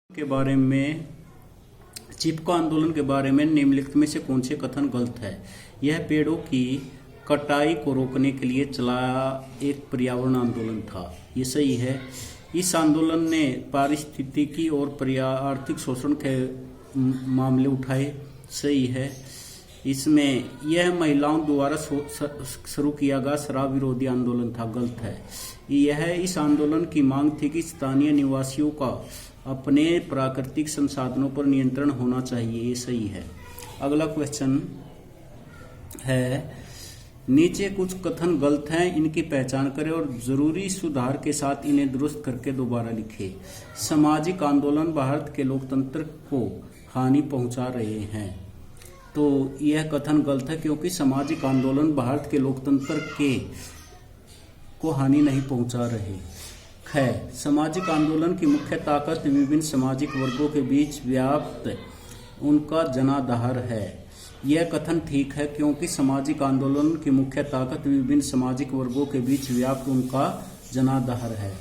के बारे में चिपको आंदोलन के बारे में निम्नलिखित में से कौन से कथन गलत है। यह पेड़ों की कटाई को रोकने के लिए चलाया एक पर्यावरण आंदोलन था। ये सही है। इस आंदोलन ने पारिस्थितिकी और आर्थिक शोषण के मामले उठाए। सही है। इसमें यह महिलाओं द्वारा शुरू किया गया शराब विरोधी आंदोलन था। गलत है। यह इस आंदोलन की मांग थी कि स्थानीय निवासियों का अपने प्राकृतिक संसाधनों पर नियंत्रण होना चाहिए। ये सही है। अगला क्वेश्चन है, नीचे कुछ कथन गलत हैं, इनकी पहचान करें और जरूरी सुधार के साथ इन्हें दुरुस्त करके दोबारा लिखें। सामाजिक आंदोलन भारत के लोकतंत्र को हानि पहुंचा रहे हैं। तो यह कथन गलत है, क्योंकि सामाजिक आंदोलन भारत के लोकतंत्र को हानि नहीं पहुंचा रहे। है सामाजिक आंदोलन की मुख्य ताकत विभिन्न सामाजिक वर्गों के बीच व्याप्त उनका जनाधार है। यह कथन ठीक है, क्योंकि सामाजिक आंदोलन की मुख्य ताकत विभिन्न सामाजिक वर्गों के बीच व्याप्त उनका जनाधार है।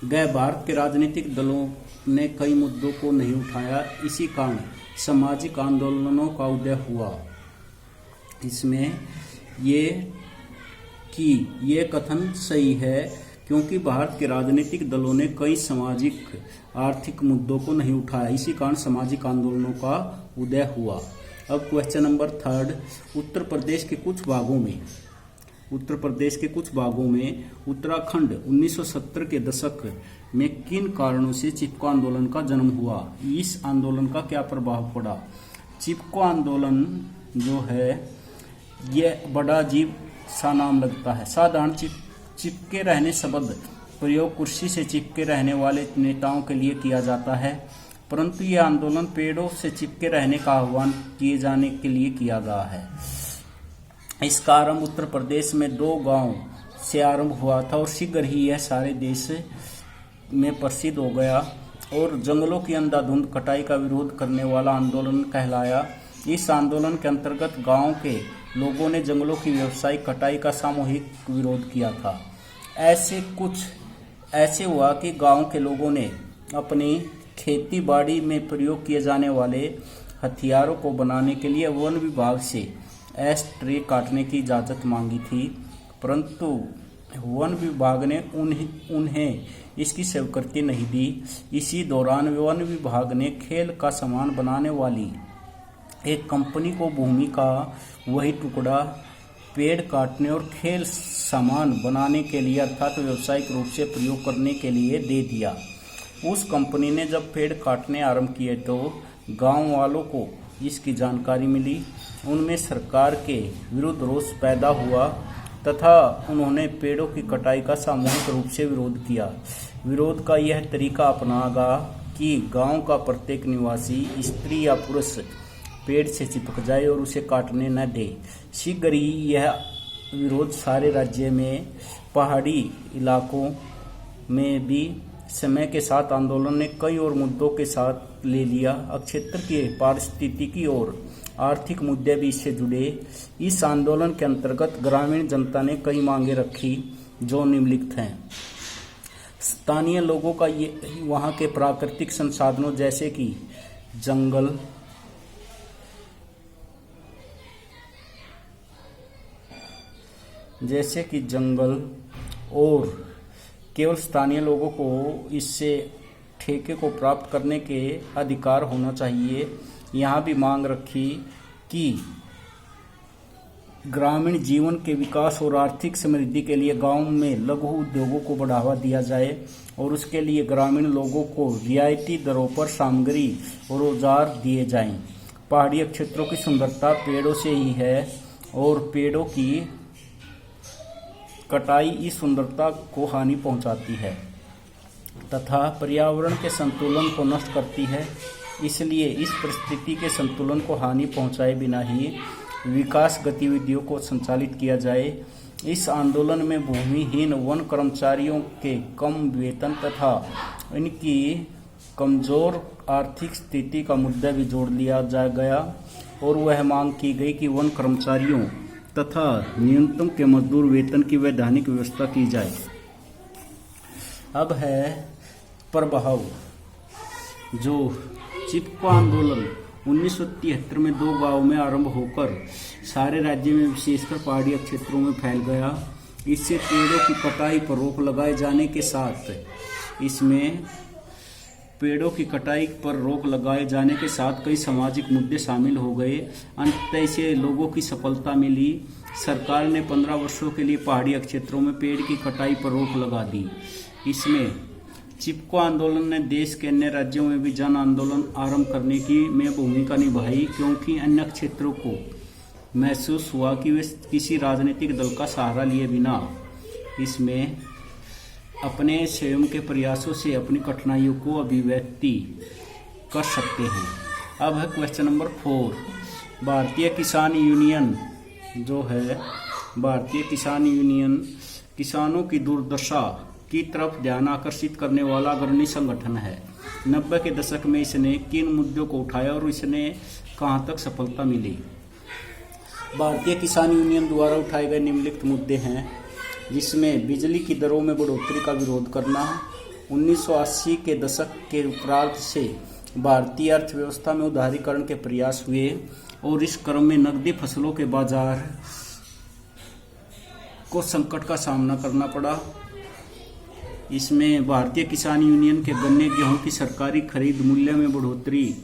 भारत के राजनीतिक दलों ने कई मुद्दों को नहीं उठाया, इसी कारण सामाजिक आंदोलनों का उदय हुआ। इसमें ये कथन सही है, क्योंकि भारत के राजनीतिक दलों ने कई सामाजिक आर्थिक मुद्दों को नहीं उठाया, इसी कारण सामाजिक आंदोलनों का उदय हुआ। अब क्वेश्चन नंबर 3, उत्तर प्रदेश के कुछ भागों में उत्तराखंड 1970 के दशक में किन कारणों से चिपको आंदोलन का जन्म हुआ। इस आंदोलन का क्या प्रभाव पड़ा। चिपको आंदोलन जो है यह बड़ा अजीब सा नाम लगता है। साधारण चिपके रहने शब्द प्रयोग कुर्सी से चिपके रहने वाले नेताओं के लिए किया जाता है, परंतु यह आंदोलन पेड़ों से चिपके रहने का आह्वान किए जाने के लिए किया गया है। इसका आरंभ उत्तर प्रदेश में 2 गांव से आरंभ हुआ था और शीघ्र ही यह सारे देश में प्रसिद्ध हो गया और जंगलों की अंधाधुंध कटाई का विरोध करने वाला आंदोलन कहलाया। इस आंदोलन के अंतर्गत गांव के लोगों ने जंगलों की व्यावसायिक कटाई का सामूहिक विरोध किया था। ऐसे हुआ कि गांव के लोगों ने अपनी खेती बाड़ी में प्रयोग किए जाने वाले हथियारों को बनाने के लिए वन विभाग से एश ट्री काटने की इजाज़त मांगी थी, परंतु वन विभाग ने उन्हें इसकी स्वीकृति नहीं दी। इसी दौरान वन विभाग ने खेल का सामान बनाने वाली एक कंपनी को भूमि का वही टुकड़ा पेड़ काटने और खेल सामान बनाने के लिए अर्थात व्यावसायिक रूप से प्रयोग करने के लिए दे दिया। उस कंपनी ने जब पेड़ काटने आरंभ किए तो गांव वालों को इसकी जानकारी मिली। उनमें सरकार के विरुद्ध रोष पैदा हुआ तथा उन्होंने पेड़ों की कटाई का सामूहिक रूप से विरोध किया। विरोध का यह तरीका अपनाया कि गांव का प्रत्येक निवासी, स्त्री या पुरुष, पेड़ से चिपक जाए और उसे काटने न दे। शीघ्र ही यह विरोध सारे राज्य में, पहाड़ी इलाकों में भी समय के साथ आंदोलन ने कई और मुद्दों के साथ ले लिया। क्षेत्र के पारिस्थितिकी और आर्थिक मुद्दे भी इससे जुड़े। इस आंदोलन के अंतर्गत ग्रामीण जनता ने कई मांगे रखी जो निम्नलिखित हैं। स्थानीय लोगों का वहाँ के प्राकृतिक संसाधनों जैसे कि जंगल और केवल स्थानीय लोगों को इससे ठेके को प्राप्त करने के अधिकार होना चाहिए। यहाँ भी मांग रखी कि ग्रामीण जीवन के विकास और आर्थिक समृद्धि के लिए गांव में लघु उद्योगों को बढ़ावा दिया जाए और उसके लिए ग्रामीण लोगों को रियायती दरों पर सामग्री और औजार दिए जाएं। पहाड़ी क्षेत्रों की सुंदरता पेड़ों से ही है और पेड़ों की कटाई इस सुंदरता को हानि पहुंचाती है तथा पर्यावरण के संतुलन को नष्ट करती है। इसलिए इस परिस्थिति के संतुलन को हानि पहुंचाए बिना ही विकास गतिविधियों को संचालित किया जाए। इस आंदोलन में भूमिहीन वन कर्मचारियों के कम वेतन तथा इनकी कमजोर आर्थिक स्थिति का मुद्दा भी जोड़ लिया गया और वह मांग की गई कि वन कर्मचारियों तथा न्यूनतम के मजदूर वेतन की वैधानिक व्यवस्था की जाए। अब है प्रभाव। जो चिपको आंदोलन 1973 में 2 गांवों में आरंभ होकर सारे राज्य में विशेषकर पहाड़ी क्षेत्रों में फैल गया। इससे पेड़ों की कटाई पर रोक लगाए जाने के साथ कई सामाजिक मुद्दे शामिल हो गए। अंततः इसे लोगों की सफलता मिली। सरकार ने 15 वर्षों के लिए पहाड़ी क्षेत्रों में पेड़ की कटाई पर रोक लगा दी। इसमें चिपको आंदोलन ने देश के अन्य राज्यों में भी जन आंदोलन आरंभ करने में भूमिका निभाई, क्योंकि अन्य क्षेत्रों को महसूस हुआ कि वे किसी राजनीतिक दल का सहारा लिए बिना इसमें अपने स्वयं के प्रयासों से अपनी कठिनाइयों को अभिव्यक्ति कर सकते हैं। अब है क्वेश्चन नंबर 4। भारतीय किसान यूनियन जो है भारतीय किसान यूनियन किसानों की दुर्दशा की तरफ ध्यान आकर्षित करने वाला अग्रणी संगठन है। 90 के दशक में इसने किन मुद्दों को उठाया और इसने कहां तक सफलता मिली? भारतीय किसान यूनियन द्वारा उठाए गए निम्नलिखित मुद्दे हैं, जिसमें बिजली की दरों में बढ़ोतरी का विरोध करना। 1980 के दशक के उत्तरार्ध से भारतीय अर्थव्यवस्था में उदारीकरण के प्रयास हुए और इस क्रम में नकदी फसलों के बाजार को संकट का सामना करना पड़ा। इसमें भारतीय किसान यूनियन के गन्ने गेहूं की सरकारी खरीद मूल्य में बढ़ोतरी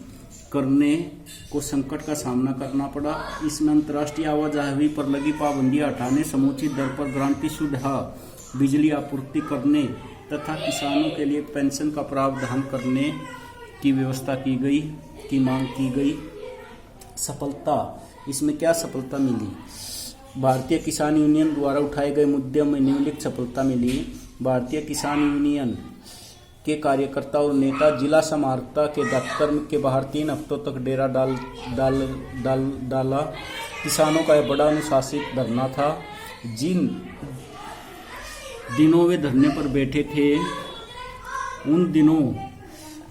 करने को संकट का सामना करना पड़ा। इसमें अंतर्राष्ट्रीय आवाजाही पर लगी पाबंदियां हटाने, समुचित दर पर गारंटी सुविधा बिजली आपूर्ति करने तथा किसानों के लिए पेंशन का प्रावधान करने की व्यवस्था की मांग की गई। सफलता, इसमें क्या सफलता मिली? भारतीय किसान यूनियन द्वारा उठाए गए मुद्दों में निम्नलिखित सफलता मिली। भारतीय किसान यूनियन के कार्यकर्ता और नेता जिला समाहर्ता के दफ्तर के बाहर 3 हफ्तों तक डेरा डाला। किसानों का यह बड़ा अनुशासित धरना था। जिन दिनों वे धरने पर बैठे थे, उन दिनों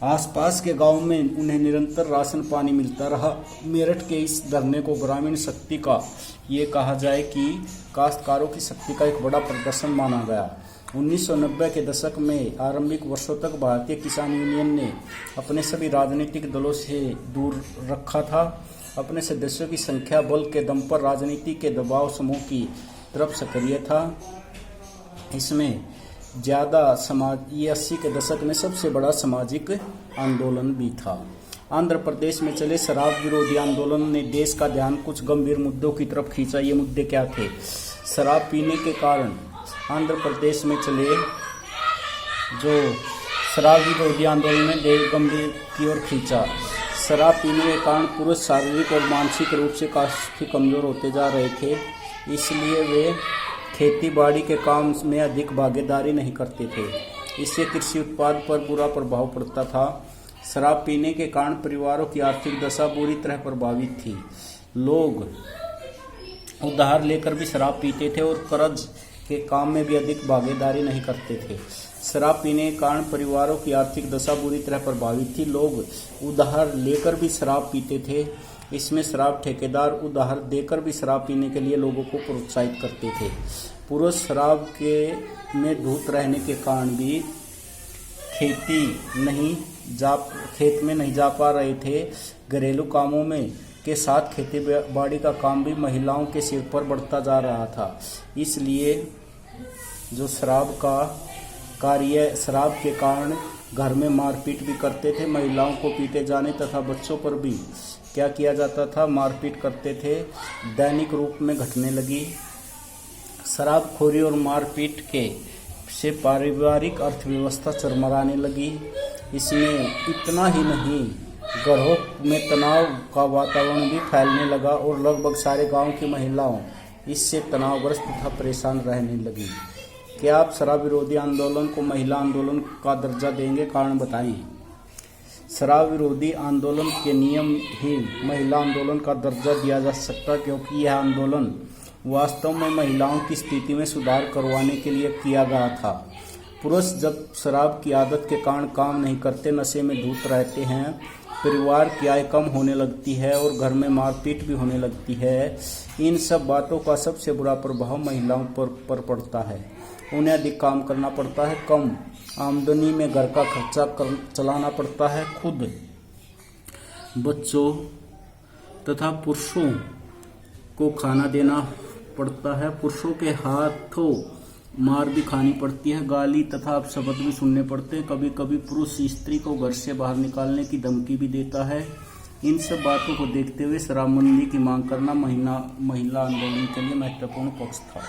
आसपास के गांव में उन्हें निरंतर राशन पानी मिलता रहा। मेरठ के इस धरने को ग्रामीण शक्ति का ये कहा जाए कि काश्तकारों की शक्ति का एक बड़ा प्रदर्शन माना गया। 1990 के दशक में आरंभिक वर्षों तक भारतीय किसान यूनियन ने अपने सभी राजनीतिक दलों से दूर रखा था। अपने सदस्यों की संख्या बल के दम पर राजनीति के दबाव समूह की तरफ सक्रिय था। इसमें ये 80 के दशक में सबसे बड़ा सामाजिक आंदोलन भी था। आंध्र प्रदेश में चले शराब विरोधी आंदोलन ने देश का ध्यान कुछ गंभीर मुद्दों की तरफ खींचा। ये मुद्दे क्या थे? शराब पीने के कारण आंध्र प्रदेश में चले जो शराब विरोधी आंदोलन ने देश गंभीर की ओर खींचा। शराब पीने के कारण पुरुष शारीरिक और मानसिक रूप से काफी कमजोर होते जा रहे थे, इसलिए वे खेती बाड़ी के काम में अधिक भागीदारी नहीं करते थे। इससे कृषि उत्पाद पर बुरा प्रभाव पड़ता था। शराब पीने के कारण परिवारों की आर्थिक दशा बुरी तरह प्रभावित थी। लोग उधार लेकर भी शराब पीते थे और कर्ज के काम में भी अधिक भागीदारी नहीं करते थे। शराब पीने के कारण परिवारों की आर्थिक दशा बुरी तरह प्रभावित थी। लोग उधार लेकर भी शराब पीते थे। इसमें शराब ठेकेदार उधार देकर भी शराब पीने के लिए लोगों को प्रोत्साहित करते थे। पुरुष शराब में धूत रहने के कारण भी खेत में नहीं जा पा रहे थे। घरेलू कामों में के साथ खेती बाड़ी का काम भी महिलाओं के सिर पर बढ़ता जा रहा था। इसलिए जो शराब के कारण घर में मारपीट भी करते थे। महिलाओं को पीटे जाने तथा बच्चों पर भी क्या किया जाता था? मारपीट करते थे। दैनिक रूप में घटने लगी। शराबखोरी और मारपीट से पारिवारिक अर्थव्यवस्था चरमराने लगी। इसमें इतना ही नहीं, घरों में तनाव का वातावरण भी फैलने लगा और लगभग सारे गांव की महिलाओं इससे तनावग्रस्त तथा परेशान रहने लगी। क्या आप शराब विरोधी आंदोलन को महिला आंदोलन का दर्जा देंगे? कारण बताएं। शराब विरोधी आंदोलन के नियम ही महिला आंदोलन का दर्जा दिया जा सकता, क्योंकि यह आंदोलन वास्तव में महिलाओं की स्थिति में सुधार करवाने के लिए किया गया था। पुरुष जब शराब की आदत के कारण काम नहीं करते, नशे में धुत रहते हैं, परिवार की आय कम होने लगती है और घर में मारपीट भी होने लगती है। इन सब बातों का सबसे बुरा प्रभाव महिलाओं पर पड़ता है। उन्हें अधिक काम करना पड़ता है, कम आमदनी में घर का खर्चा चलाना पड़ता है, खुद बच्चों तथा पुरुषों को खाना देना पड़ता है, पुरुषों के हाथों मार भी खानी पड़ती है, गाली तथा अपशब्द भी सुनने पड़ते हैं। कभी कभी पुरुष स्त्री को घर से बाहर निकालने की धमकी भी देता है। इन सब बातों को देखते हुए शराबबंदी की मांग करना महिला आंदोलन के लिए महत्वपूर्ण पक्ष था।